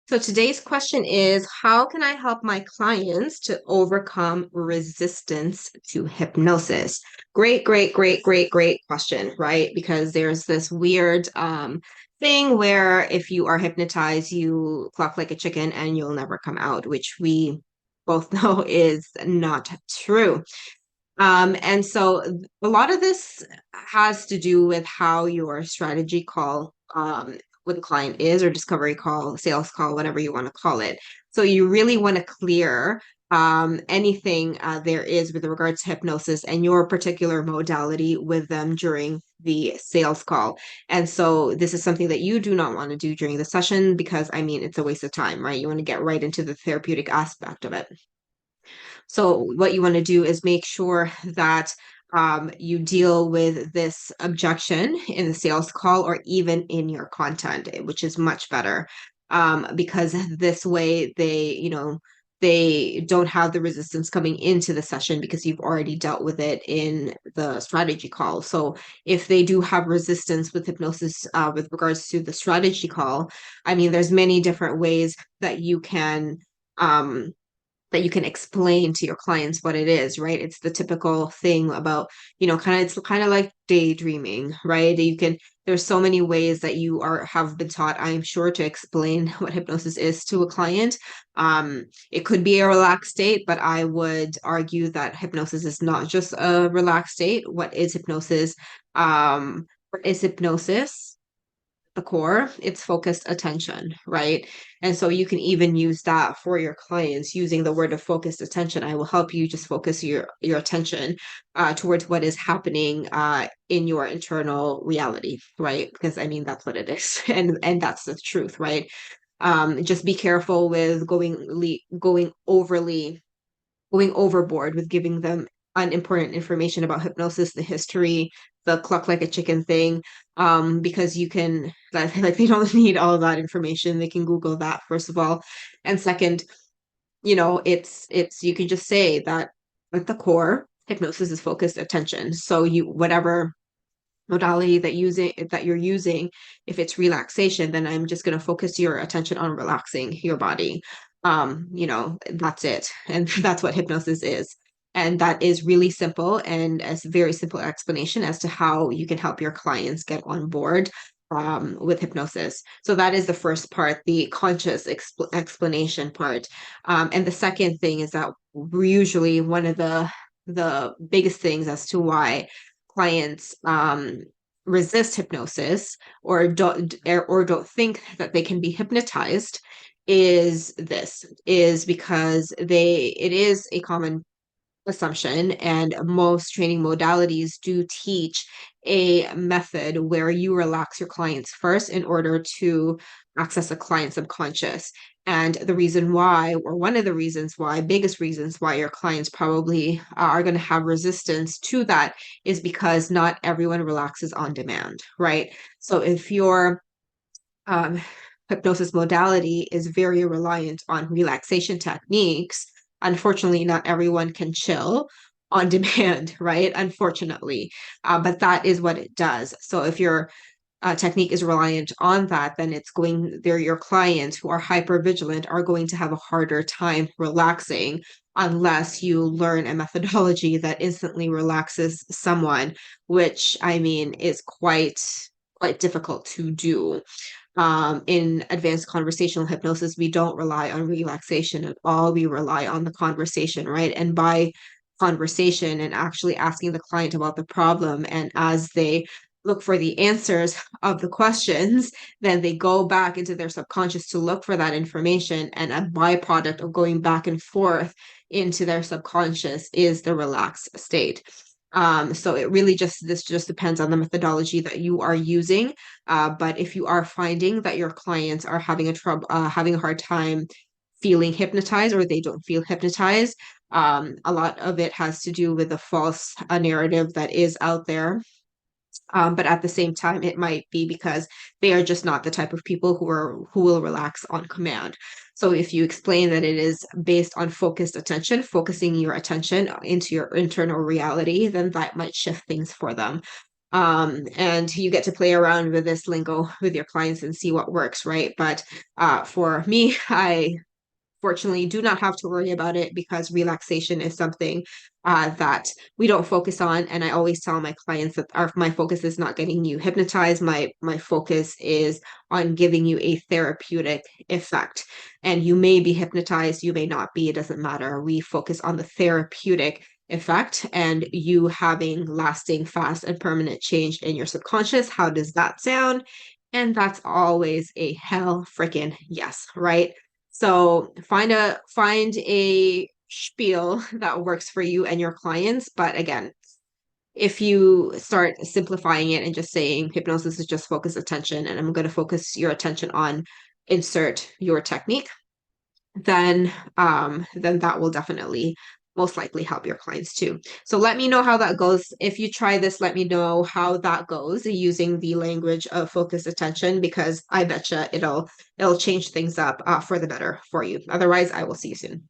So today's question is, how can I help my clients to overcome resistance to hypnosis? Great question, right? Because there's this weird thing where if you are hypnotized, you cluck like a chicken and you'll never come out, which we both know is not true. And so a lot of this has to do with how your strategy call with the client is, or discovery call, sales call, whatever you want to call it. So you really want to clear anything there is with regards to hypnosis and your particular modality with them during the sales call. And so this is something that you do not want to do during the session because, I mean, it's a waste of time, right? You want to get right into the therapeutic aspect of it. So what you want to do is make sure that you deal with this objection in the sales call or even in your content, which is much better. Because this way they don't have the resistance coming into the session because you've already dealt with it in the strategy call. So if they do have resistance with hypnosis with regards to the strategy call, I mean, there's many different ways um, that you can explain to your clients what it is, right? It's the typical thing about, it's kind of like daydreaming, right? There's so many ways that you have been taught, I'm sure, to explain what hypnosis is to a client. It could be a relaxed state, but I would argue that hypnosis is not just a relaxed state. What is hypnosis? The core, it's focused attention, right? And so you can even use that for your clients using the word of focused attention. I will help you just focus your attention towards what is happening in your internal reality, right? Because I mean that's what it is, and that's the truth, right? Just be careful with going overboard with giving them unimportant information about hypnosis, the history, the cluck like a chicken thing, because you can like they don't need all of that information. They can Google that first of all, and second, it's you can just say that at the core, hypnosis is focused attention. So you whatever modality that you're using, if it's relaxation, then I'm just going to focus your attention on relaxing your body. That's it. And that's what hypnosis is. And that is really simple and a very simple explanation as to how you can help your clients get on board with hypnosis. So that is the first part, the conscious explanation part. And the second thing is that usually one of the biggest things as to why clients resist hypnosis or don't think that they can be hypnotized is because it is a common assumption, and most training modalities do teach a method where you relax your clients first in order to access a client subconscious. And the reason why, or one of the reasons why, biggest reasons why your clients probably are going to have resistance to that is because not everyone relaxes on demand, right? So if your um, hypnosis modality is very reliant on relaxation techniques, unfortunately, not everyone can chill on demand, right? Unfortunately. But that is what it does. So if your technique is reliant on that, then your clients who are hyper vigilant are going to have a harder time relaxing unless you learn a methodology that instantly relaxes someone, which I mean is quite difficult to do. In advanced conversational hypnosis, we don't rely on relaxation at all. We rely on the conversation, right? And by conversation and actually asking the client about the problem, and as they look for the answers of the questions, then they go back into their subconscious to look for that information. And a byproduct of going back and forth into their subconscious is the relaxed state. So this just depends on the methodology that you are using. But if you are finding that your clients are having a hard time feeling hypnotized, or they don't feel hypnotized, a lot of it has to do with the false narrative that is out there. But at the same time, it might be because they are just not the type of people who will relax on command. So if you explain that it is based on focused attention, focusing your attention into your internal reality, then that might shift things for them. And you get to play around with this lingo with your clients and see what works, right? But for me, I fortunately do not have to worry about it because relaxation is something that we don't focus on. And I always tell my clients that my focus is not getting you hypnotized. My focus is on giving you a therapeutic effect. And you may be hypnotized, you may not be, it doesn't matter. We focus on the therapeutic effect and you having lasting, fast, and permanent change in your subconscious. How does that sound? And that's always a hell freaking yes, right? So find a spiel that works for you and your clients. But again, if you start simplifying it and just saying hypnosis is just focus attention, and I'm going to focus your attention on insert your technique, then that will definitely most likely help your clients too. So let me know how that goes. If you try this, let me know how that goes using the language of focus attention, because I betcha it'll change things up for the better for you. Otherwise, I will see you soon.